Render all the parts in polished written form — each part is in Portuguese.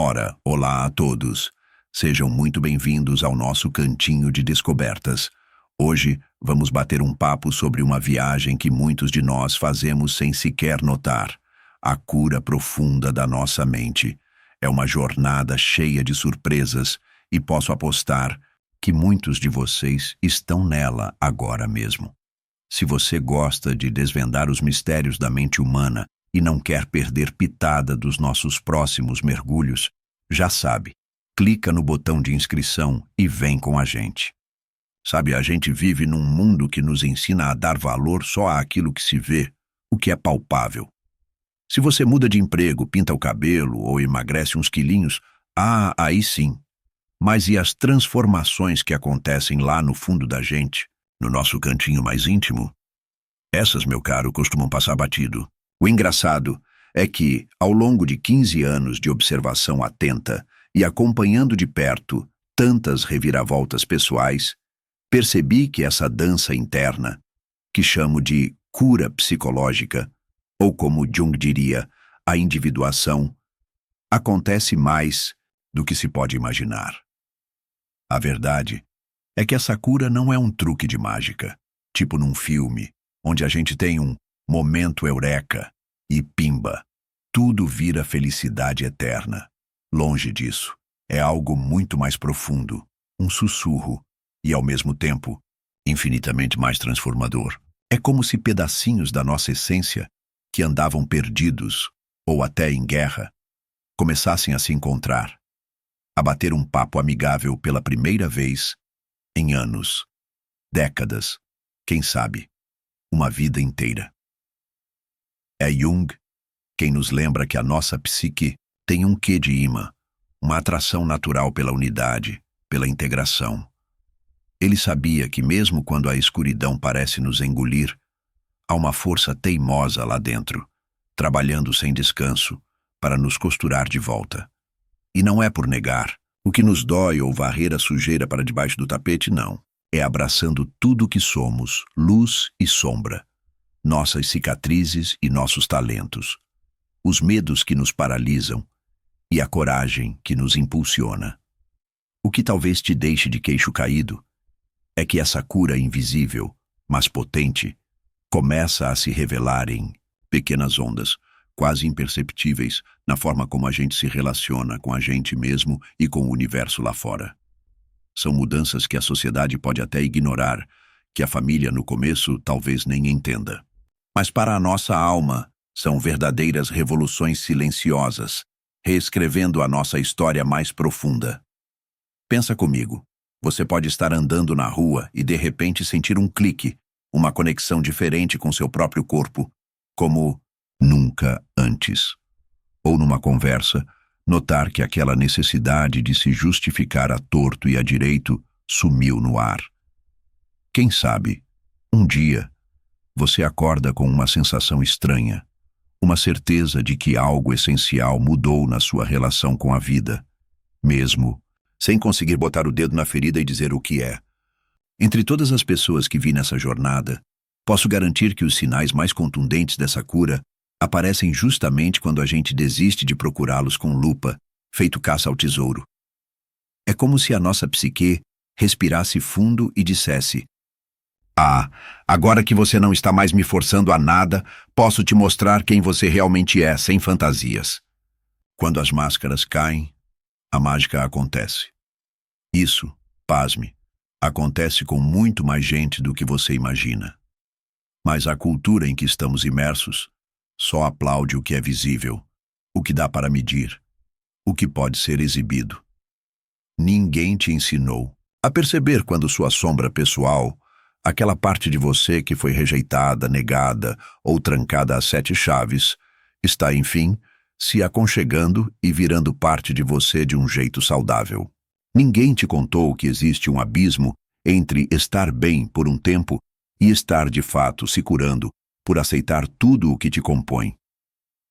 Ora, olá a todos. Sejam muito bem-vindos ao nosso cantinho de descobertas. Hoje vamos bater um papo sobre uma viagem que muitos de nós fazemos sem sequer notar: a cura profunda da nossa mente. É uma jornada cheia de surpresas e posso apostar que muitos de vocês estão nela agora mesmo. Se você gosta de desvendar os mistérios da mente humana e não quer perder pitada dos nossos próximos mergulhos, já sabe, clica no botão de inscrição e vem com a gente. Sabe, a gente vive num mundo que nos ensina a dar valor só àquilo que se vê, o que é palpável. Se você muda de emprego, pinta o cabelo ou emagrece uns quilinhos, aí sim. Mas e as transformações que acontecem lá no fundo da gente, no nosso cantinho mais íntimo? Essas, meu caro, costumam passar batido. O engraçado é que, ao longo de 15 anos de observação atenta e acompanhando de perto tantas reviravoltas pessoais, percebi que essa dança interna, que chamo de cura psicológica, ou como Jung diria, a individuação, acontece mais do que se pode imaginar. A verdade é que essa cura não é um truque de mágica, tipo num filme, onde a gente tem um momento eureka e pimba, tudo vira felicidade eterna. Longe disso, é algo muito mais profundo, um sussurro e, ao mesmo tempo, infinitamente mais transformador. É como se pedacinhos da nossa essência, que andavam perdidos ou até em guerra, começassem a se encontrar, a bater um papo amigável pela primeira vez em anos, décadas, quem sabe, uma vida inteira. É Jung quem nos lembra que a nossa psique tem um quê de imã, uma atração natural pela unidade, pela integração. Ele sabia que mesmo quando a escuridão parece nos engolir, há uma força teimosa lá dentro, trabalhando sem descanso para nos costurar de volta. E não é por negar o que nos dói ou varrer a sujeira para debaixo do tapete, não. É abraçando tudo o que somos, luz e sombra, nossas cicatrizes e nossos talentos, os medos que nos paralisam e a coragem que nos impulsiona. O que talvez te deixe de queixo caído é que essa cura invisível, mas potente, começa a se revelar em pequenas ondas, quase imperceptíveis, na forma como a gente se relaciona com a gente mesmo e com o universo lá fora. São mudanças que a sociedade pode até ignorar, que a família no começo talvez nem entenda. Mas para a nossa alma, são verdadeiras revoluções silenciosas, reescrevendo a nossa história mais profunda. Pensa comigo, você pode estar andando na rua e de repente sentir um clique, uma conexão diferente com seu próprio corpo, como nunca antes. Ou numa conversa, notar que aquela necessidade de se justificar a torto e a direito sumiu no ar. Quem sabe, um dia, você acorda com uma sensação estranha, uma certeza de que algo essencial mudou na sua relação com a vida, mesmo sem conseguir botar o dedo na ferida e dizer o que é. Entre todas as pessoas que vi nessa jornada, posso garantir que os sinais mais contundentes dessa cura aparecem justamente quando a gente desiste de procurá-los com lupa, feito caça ao tesouro. É como se a nossa psique respirasse fundo e dissesse: agora que você não está mais me forçando a nada, posso te mostrar quem você realmente é, sem fantasias. Quando as máscaras caem, a mágica acontece. Isso, pasme, acontece com muito mais gente do que você imagina. Mas a cultura em que estamos imersos só aplaude o que é visível, o que dá para medir, o que pode ser exibido. Ninguém te ensinou a perceber quando sua sombra pessoal, aquela parte de você que foi rejeitada, negada ou trancada às 7 chaves, está, enfim, se aconchegando e virando parte de você de um jeito saudável. Ninguém te contou que existe um abismo entre estar bem por um tempo e estar de fato se curando por aceitar tudo o que te compõe.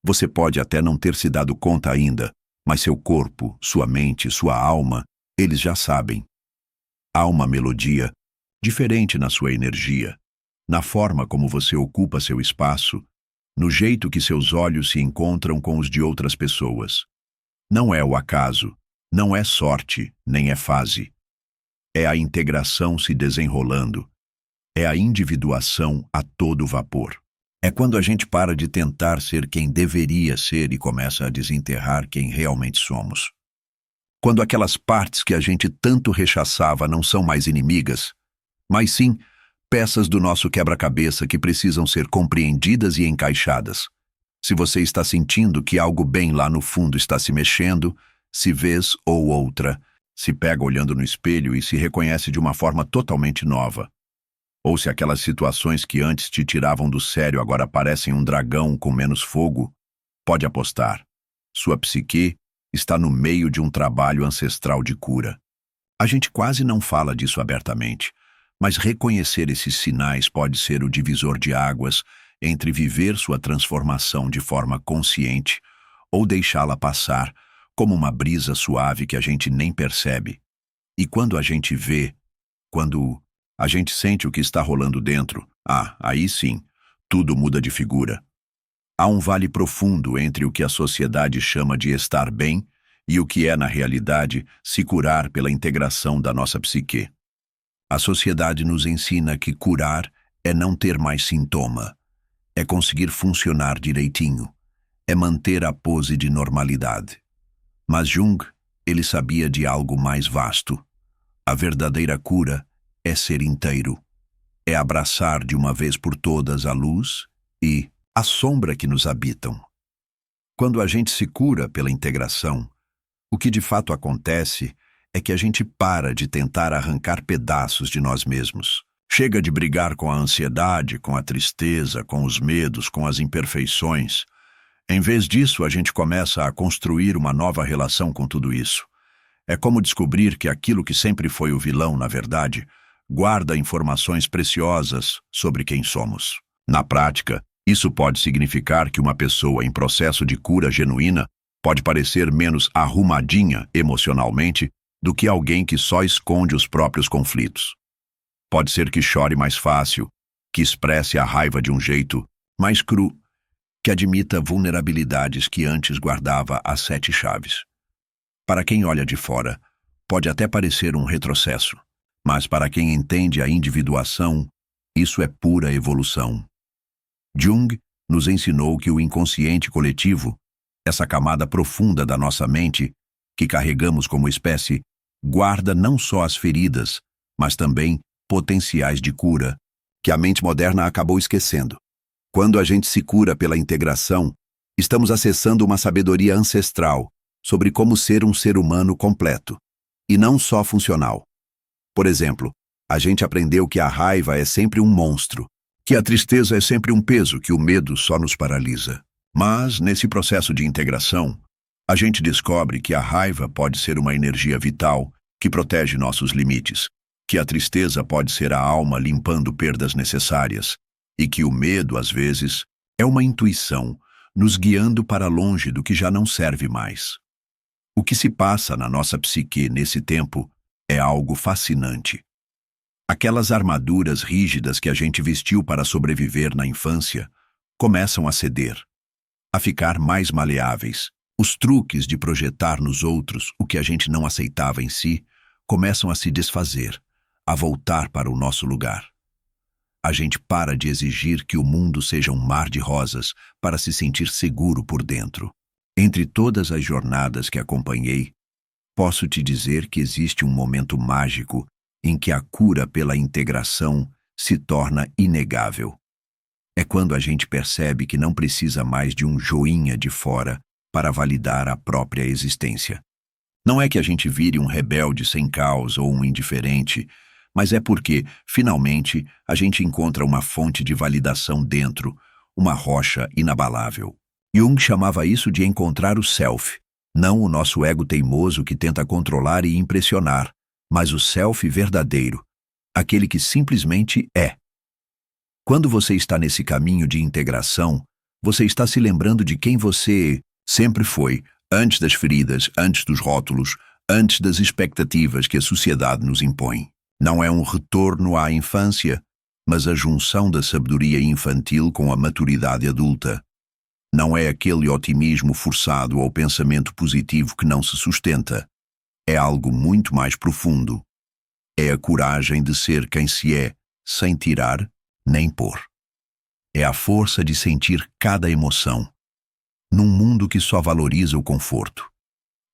Você pode até não ter se dado conta ainda, mas seu corpo, sua mente, sua alma, eles já sabem. Há uma melodia diferente na sua energia, na forma como você ocupa seu espaço, no jeito que seus olhos se encontram com os de outras pessoas. Não é o acaso, não é sorte, nem é fase. É a integração se desenrolando. É a individuação a todo vapor. É quando a gente para de tentar ser quem deveria ser e começa a desenterrar quem realmente somos. Quando aquelas partes que a gente tanto rechaçava não são mais inimigas, mas sim peças do nosso quebra-cabeça que precisam ser compreendidas e encaixadas. Se você está sentindo que algo bem lá no fundo está se mexendo, se vez ou outra, se pega olhando no espelho e se reconhece de uma forma totalmente nova. Ou se aquelas situações que antes te tiravam do sério agora parecem um dragão com menos fogo, pode apostar. Sua psique está no meio de um trabalho ancestral de cura. A gente quase não fala disso abertamente, mas reconhecer esses sinais pode ser o divisor de águas entre viver sua transformação de forma consciente ou deixá-la passar como uma brisa suave que a gente nem percebe. E quando a gente vê, quando a gente sente o que está rolando dentro, aí sim, tudo muda de figura. Há um vale profundo entre o que a sociedade chama de estar bem e o que é, na realidade, se curar pela integração da nossa psique. A sociedade nos ensina que curar é não ter mais sintoma, é conseguir funcionar direitinho, é manter a pose de normalidade. Mas Jung, ele sabia de algo mais vasto. A verdadeira cura é ser inteiro, é abraçar de uma vez por todas a luz e a sombra que nos habitam. Quando a gente se cura pela integração, o que de fato acontece é que a gente para de tentar arrancar pedaços de nós mesmos. Chega de brigar com a ansiedade, com a tristeza, com os medos, com as imperfeições. Em vez disso, a gente começa a construir uma nova relação com tudo isso. É como descobrir que aquilo que sempre foi o vilão, na verdade, guarda informações preciosas sobre quem somos. Na prática, isso pode significar que uma pessoa em processo de cura genuína pode parecer menos arrumadinha emocionalmente do que alguém que só esconde os próprios conflitos. Pode ser que chore mais fácil, que expresse a raiva de um jeito mais cru, que admita vulnerabilidades que antes guardava às 7 chaves. Para quem olha de fora, pode até parecer um retrocesso, mas para quem entende a individuação, isso é pura evolução. Jung nos ensinou que o inconsciente coletivo, essa camada profunda da nossa mente, que carregamos como espécie, guarda não só as feridas, mas também potenciais de cura, que a mente moderna acabou esquecendo. Quando a gente se cura pela integração, estamos acessando uma sabedoria ancestral sobre como ser um ser humano completo, e não só funcional. Por exemplo, a gente aprendeu que a raiva é sempre um monstro, que a tristeza é sempre um peso, que o medo só nos paralisa. Mas, nesse processo de integração, a gente descobre que a raiva pode ser uma energia vital que protege nossos limites, que a tristeza pode ser a alma limpando perdas necessárias e que o medo, às vezes, é uma intuição nos guiando para longe do que já não serve mais. O que se passa na nossa psique nesse tempo é algo fascinante. Aquelas armaduras rígidas que a gente vestiu para sobreviver na infância começam a ceder, a ficar mais maleáveis. Os truques de projetar nos outros o que a gente não aceitava em si começam a se desfazer, a voltar para o nosso lugar. A gente para de exigir que o mundo seja um mar de rosas para se sentir seguro por dentro. Entre todas as jornadas que acompanhei, posso te dizer que existe um momento mágico em que a cura pela integração se torna inegável. É quando a gente percebe que não precisa mais de um joinha de fora para validar a própria existência. Não é que a gente vire um rebelde sem causa ou um indiferente, mas é porque, finalmente, a gente encontra uma fonte de validação dentro, uma rocha inabalável. Jung chamava isso de encontrar o self, não o nosso ego teimoso que tenta controlar e impressionar, mas o self verdadeiro, aquele que simplesmente é. Quando você está nesse caminho de integração, você está se lembrando de quem você sempre foi, antes das feridas, antes dos rótulos, antes das expectativas que a sociedade nos impõe. Não é um retorno à infância, mas a junção da sabedoria infantil com a maturidade adulta. Não é aquele otimismo forçado ou pensamento positivo que não se sustenta. É algo muito mais profundo. É a coragem de ser quem se é, sem tirar nem pôr. É a força de sentir cada emoção, num mundo que só valoriza o conforto.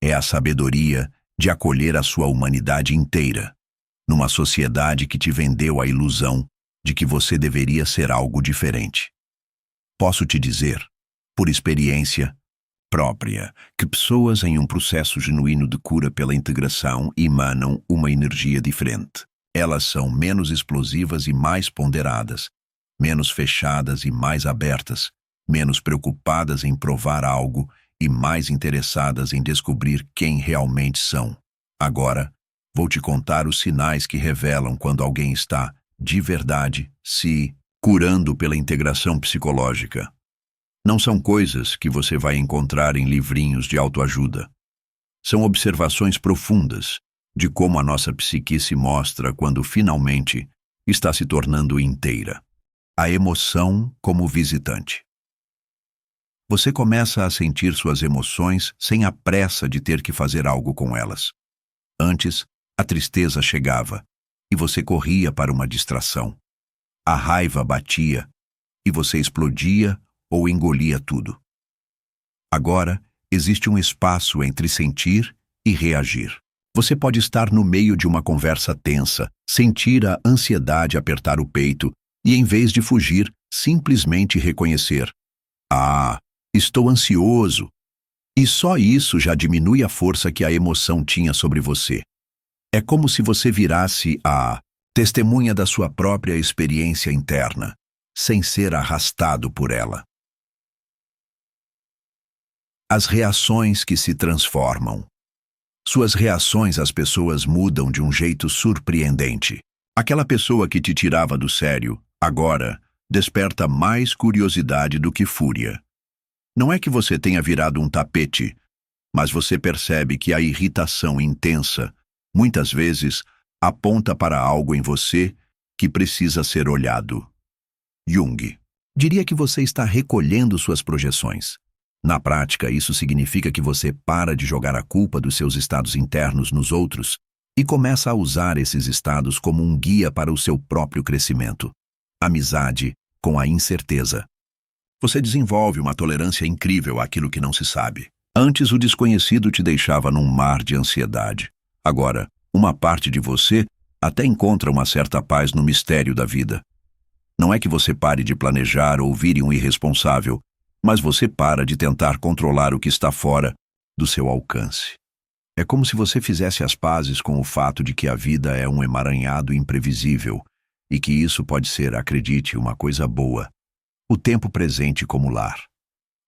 É a sabedoria de acolher a sua humanidade inteira, numa sociedade que te vendeu a ilusão de que você deveria ser algo diferente. Posso te dizer, por experiência própria, que pessoas em um processo genuíno de cura pela integração emanam uma energia diferente. Elas são menos explosivas e mais ponderadas, menos fechadas e mais abertas, menos preocupadas em provar algo e mais interessadas em descobrir quem realmente são. Agora, vou te contar os sinais que revelam quando alguém está, de verdade, se curando pela integração psicológica. Não são coisas que você vai encontrar em livrinhos de autoajuda. São observações profundas de como a nossa psique se mostra quando finalmente está se tornando inteira. A emoção como visitante. Você começa a sentir suas emoções sem a pressa de ter que fazer algo com elas. Antes, a tristeza chegava e você corria para uma distração. A raiva batia e você explodia ou engolia tudo. Agora, existe um espaço entre sentir e reagir. Você pode estar no meio de uma conversa tensa, sentir a ansiedade apertar o peito e, em vez de fugir, simplesmente reconhecer: "Ah, estou ansioso." E só isso já diminui a força que a emoção tinha sobre você. É como se você virasse a testemunha da sua própria experiência interna, sem ser arrastado por ela. As reações que se transformam. Suas reações às pessoas mudam de um jeito surpreendente. Aquela pessoa que te tirava do sério, agora, desperta mais curiosidade do que fúria. Não é que você tenha virado um tapete, mas você percebe que a irritação intensa, muitas vezes, aponta para algo em você que precisa ser olhado. Jung diria que você está recolhendo suas projeções. Na prática, isso significa que você para de jogar a culpa dos seus estados internos nos outros e começa a usar esses estados como um guia para o seu próprio crescimento. Amizade com a incerteza. Você desenvolve uma tolerância incrível àquilo que não se sabe. Antes, o desconhecido te deixava num mar de ansiedade. Agora, uma parte de você até encontra uma certa paz no mistério da vida. Não é que você pare de planejar ou vire um irresponsável, mas você para de tentar controlar o que está fora do seu alcance. É como se você fizesse as pazes com o fato de que a vida é um emaranhado imprevisível e que isso pode ser, acredite, uma coisa boa. O tempo presente como lar.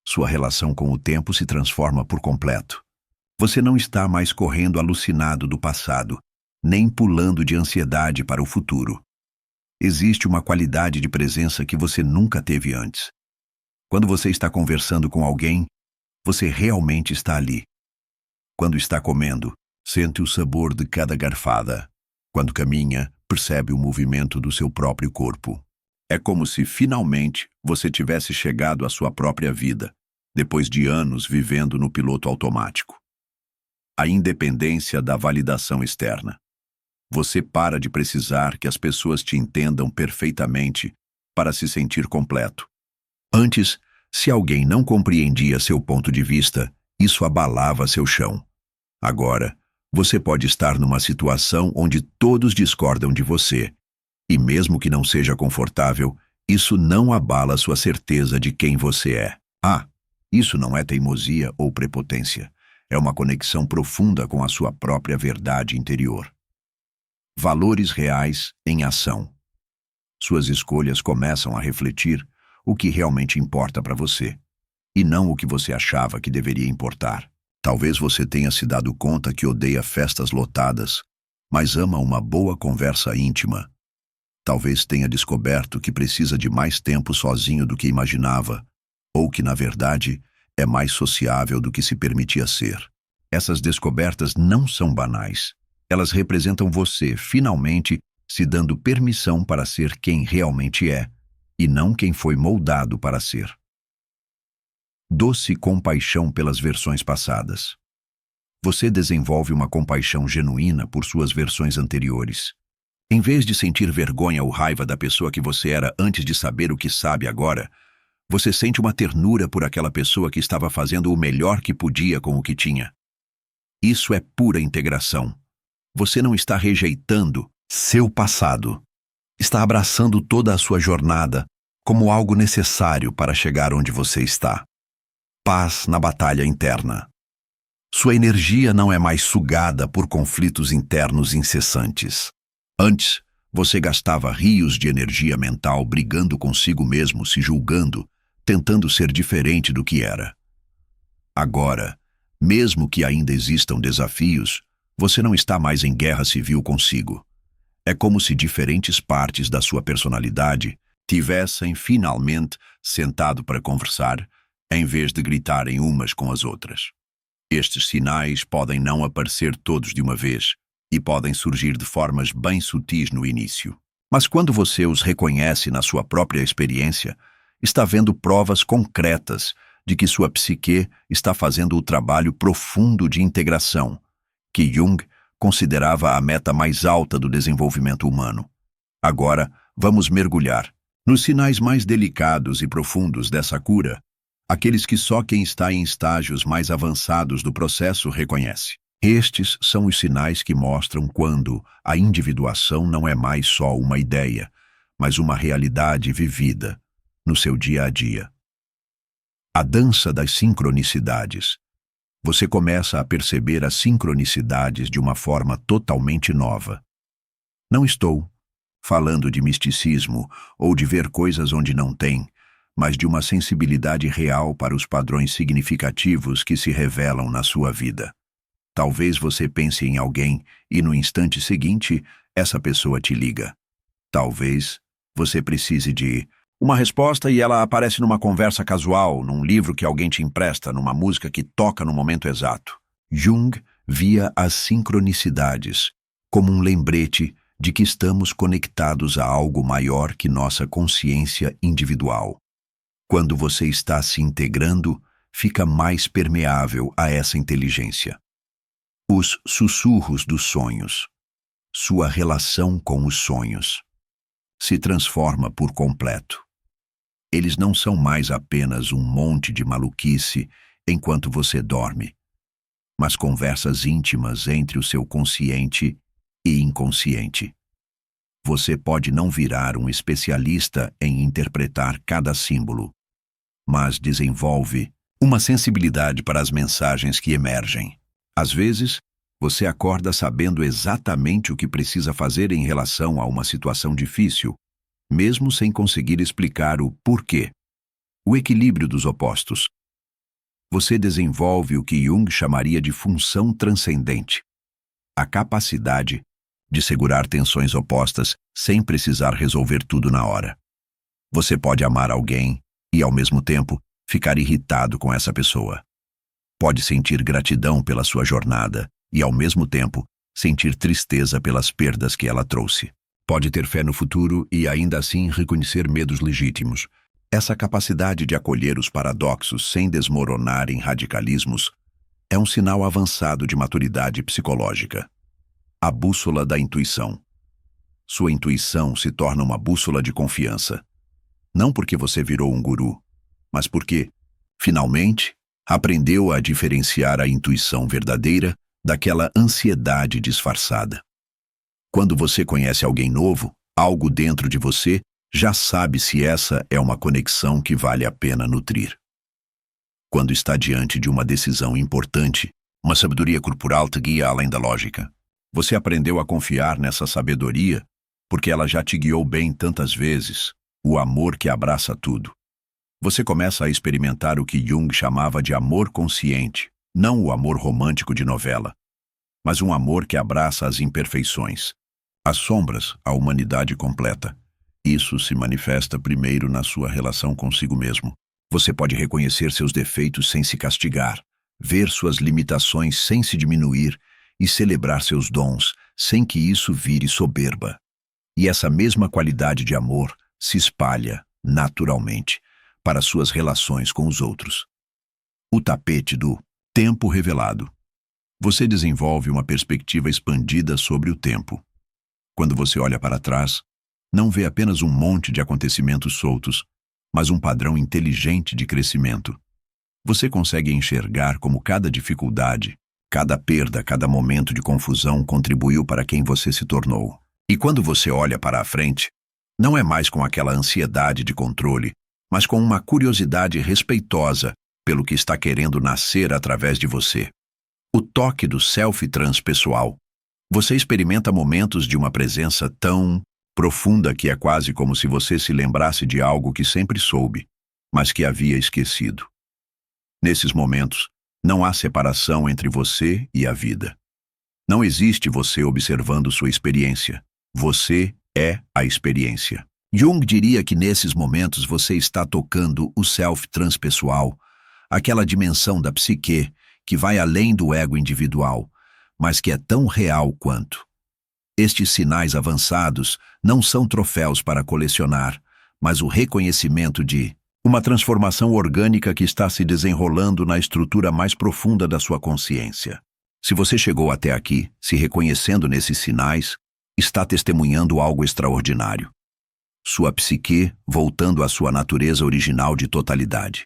Sua relação com o tempo se transforma por completo. Você não está mais correndo alucinado do passado, nem pulando de ansiedade para o futuro. Existe uma qualidade de presença que você nunca teve antes. Quando você está conversando com alguém, você realmente está ali. Quando está comendo, sente o sabor de cada garfada. Quando caminha, percebe o movimento do seu próprio corpo. É como se, finalmente, você tivesse chegado à sua própria vida, depois de anos vivendo no piloto automático. A independência da validação externa. Você para de precisar que as pessoas te entendam perfeitamente para se sentir completo. Antes, se alguém não compreendia seu ponto de vista, isso abalava seu chão. Agora, você pode estar numa situação onde todos discordam de você, e mesmo que não seja confortável, isso não abala sua certeza de quem você é. Isso não é teimosia ou prepotência. É uma conexão profunda com a sua própria verdade interior. Valores reais em ação. Suas escolhas começam a refletir o que realmente importa para você, e não o que você achava que deveria importar. Talvez você tenha se dado conta que odeia festas lotadas, mas ama uma boa conversa íntima. Talvez tenha descoberto que precisa de mais tempo sozinho do que imaginava, ou que, na verdade, é mais sociável do que se permitia ser. Essas descobertas não são banais. Elas representam você, finalmente, se dando permissão para ser quem realmente é, e não quem foi moldado para ser. Doce compaixão pelas versões passadas. Você desenvolve uma compaixão genuína por suas versões anteriores. Em vez de sentir vergonha ou raiva da pessoa que você era antes de saber o que sabe agora, você sente uma ternura por aquela pessoa que estava fazendo o melhor que podia com o que tinha. Isso é pura integração. Você não está rejeitando seu passado. Está abraçando toda a sua jornada como algo necessário para chegar onde você está. Paz na batalha interna. Sua energia não é mais sugada por conflitos internos incessantes. Antes, você gastava rios de energia mental brigando consigo mesmo, se julgando, tentando ser diferente do que era. Agora, mesmo que ainda existam desafios, você não está mais em guerra civil consigo. É como se diferentes partes da sua personalidade tivessem finalmente sentado para conversar, em vez de gritarem umas com as outras. Estes sinais podem não aparecer todos de uma vez e podem surgir de formas bem sutis no início. Mas quando você os reconhece na sua própria experiência, está vendo provas concretas de que sua psique está fazendo o trabalho profundo de integração, que Jung considerava a meta mais alta do desenvolvimento humano. Agora, vamos mergulhar nos sinais mais delicados e profundos dessa cura, aqueles que só quem está em estágios mais avançados do processo reconhece. Estes são os sinais que mostram quando a individuação não é mais só uma ideia, mas uma realidade vivida no seu dia a dia. A dança das sincronicidades. Você começa a perceber as sincronicidades de uma forma totalmente nova. Não estou falando de misticismo ou de ver coisas onde não tem, mas de uma sensibilidade real para os padrões significativos que se revelam na sua vida. Talvez você pense em alguém e no instante seguinte, essa pessoa te liga. Talvez você precise de uma resposta e ela aparece numa conversa casual, num livro que alguém te empresta, numa música que toca no momento exato. Jung via as sincronicidades como um lembrete de que estamos conectados a algo maior que nossa consciência individual. Quando você está se integrando, fica mais permeável a essa inteligência. Os sussurros dos sonhos. Sua relação com os sonhos se transforma por completo. Eles não são mais apenas um monte de maluquice enquanto você dorme, mas conversas íntimas entre o seu consciente e inconsciente. Você pode não virar um especialista em interpretar cada símbolo, mas desenvolve uma sensibilidade para as mensagens que emergem. Às vezes, você acorda sabendo exatamente o que precisa fazer em relação a uma situação difícil, mesmo sem conseguir explicar o porquê. O equilíbrio dos opostos. Você desenvolve o que Jung chamaria de função transcendente, a capacidade de segurar tensões opostas sem precisar resolver tudo na hora. Você pode amar alguém e, ao mesmo tempo, ficar irritado com essa pessoa. Pode sentir gratidão pela sua jornada e, ao mesmo tempo, sentir tristeza pelas perdas que ela trouxe. Pode ter fé no futuro e, ainda assim, reconhecer medos legítimos. Essa capacidade de acolher os paradoxos sem desmoronar em radicalismos é um sinal avançado de maturidade psicológica. A bússola da intuição. Sua intuição se torna uma bússola de confiança. Não porque você virou um guru, mas porque, finalmente, aprendeu a diferenciar a intuição verdadeira daquela ansiedade disfarçada. Quando você conhece alguém novo, algo dentro de você já sabe se essa é uma conexão que vale a pena nutrir. Quando está diante de uma decisão importante, uma sabedoria corporal te guia além da lógica. Você aprendeu a confiar nessa sabedoria porque ela já te guiou bem tantas vezes, o amor que abraça tudo. Você começa a experimentar o que Jung chamava de amor consciente, não o amor romântico de novela, mas um amor que abraça as imperfeições, as sombras, a humanidade completa. Isso se manifesta primeiro na sua relação consigo mesmo. Você pode reconhecer seus defeitos sem se castigar, ver suas limitações sem se diminuir e celebrar seus dons sem que isso vire soberba. E essa mesma qualidade de amor se espalha, naturalmente, para suas relações com os outros. o tapete do tempo revelado. Você desenvolve uma perspectiva expandida sobre o tempo. Quando você olha para trás, não vê apenas um monte de acontecimentos soltos, mas um padrão inteligente de crescimento. Você consegue enxergar como cada dificuldade, cada perda, cada momento de confusão contribuiu para quem você se tornou. E quando você olha para a frente, não é mais com aquela ansiedade de controle, mas com uma curiosidade respeitosa pelo que está querendo nascer através de você. O toque do self transpessoal. Você experimenta momentos de uma presença tão profunda que é quase como se você se lembrasse de algo que sempre soube, mas que havia esquecido. Nesses momentos, não há separação entre você e a vida. Não existe você observando sua experiência. Você é a experiência. Jung diria que nesses momentos você está tocando o self transpessoal, aquela dimensão da psique que vai além do ego individual, mas que é tão real quanto. Estes sinais avançados não são troféus para colecionar, mas o reconhecimento de uma transformação orgânica que está se desenrolando na estrutura mais profunda da sua consciência. Se você chegou até aqui, se reconhecendo nesses sinais, está testemunhando algo extraordinário. Sua psique voltando à sua natureza original de totalidade.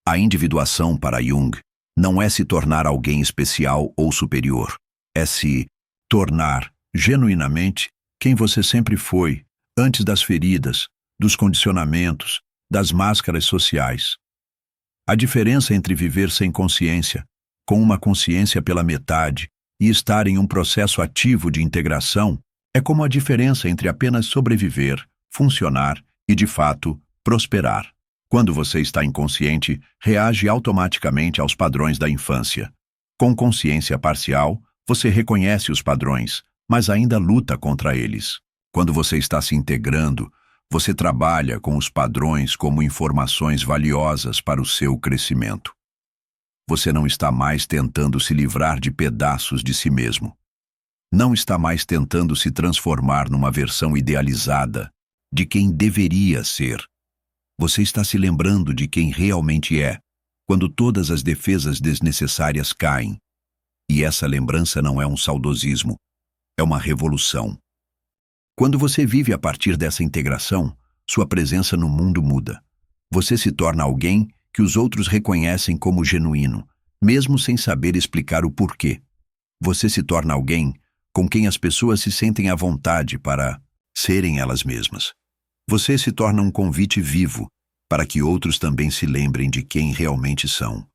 A individuação para Jung não é se tornar alguém especial ou superior, é se tornar genuinamente quem você sempre foi, antes das feridas, dos condicionamentos, das máscaras sociais. A diferença entre viver sem consciência, com uma consciência pela metade, e estar em um processo ativo de integração é como a diferença entre apenas sobreviver, funcionar e, de fato, prosperar. Quando você está inconsciente, reage automaticamente aos padrões da infância. Com consciência parcial, você reconhece os padrões, mas ainda luta contra eles. Quando você está se integrando, você trabalha com os padrões como informações valiosas para o seu crescimento. Você não está mais tentando se livrar de pedaços de si mesmo. Não está mais tentando se transformar numa versão idealizada de quem deveria ser. Você está se lembrando de quem realmente é, quando todas as defesas desnecessárias caem. E essa lembrança não é um saudosismo, é uma revolução. Quando você vive a partir dessa integração, sua presença no mundo muda. Você se torna alguém que os outros reconhecem como genuíno, mesmo sem saber explicar o porquê. Você se torna alguém com quem as pessoas se sentem à vontade para serem elas mesmas. Você se torna um convite vivo para que outros também se lembrem de quem realmente são.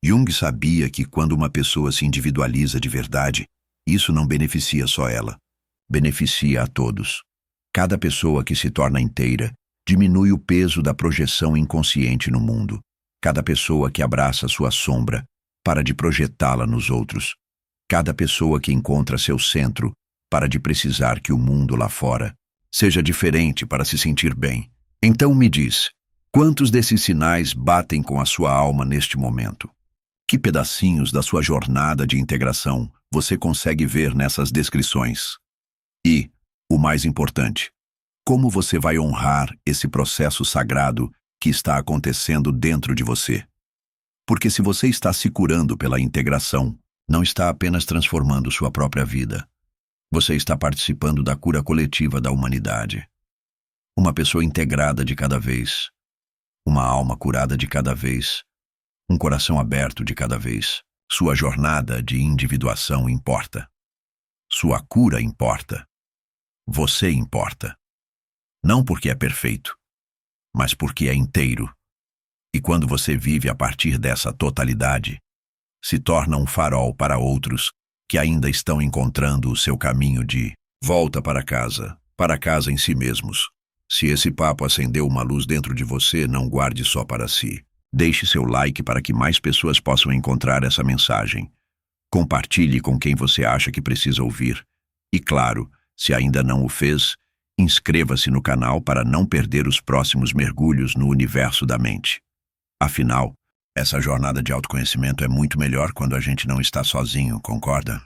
Jung sabia que quando uma pessoa se individualiza de verdade, isso não beneficia só ela, beneficia a todos. Cada pessoa que se torna inteira diminui o peso da projeção inconsciente no mundo. Cada pessoa que abraça sua sombra para de projetá-la nos outros. Cada pessoa que encontra seu centro para de precisar que o mundo lá fora seja diferente para se sentir bem. Então me diz, quantos desses sinais batem com a sua alma neste momento? Que pedacinhos da sua jornada de integração você consegue ver nessas descrições? E, o mais importante, como você vai honrar esse processo sagrado que está acontecendo dentro de você? Porque se você está se curando pela integração, não está apenas transformando sua própria vida. Você está participando da cura coletiva da humanidade. Uma pessoa integrada de cada vez. Uma alma curada de cada vez. Um coração aberto de cada vez. Sua jornada de individuação importa. Sua cura importa. Você importa. Não porque é perfeito, mas porque é inteiro. E quando você vive a partir dessa totalidade, se torna um farol para outros que ainda estão encontrando o seu caminho de volta para casa em si mesmos. Se esse papo acendeu uma luz dentro de você, não guarde só para si. Deixe seu like para que mais pessoas possam encontrar essa mensagem. Compartilhe com quem você acha que precisa ouvir. E claro, se ainda não o fez, inscreva-se no canal para não perder os próximos mergulhos no universo da mente. Afinal, essa jornada de autoconhecimento é muito melhor quando a gente não está sozinho, concorda?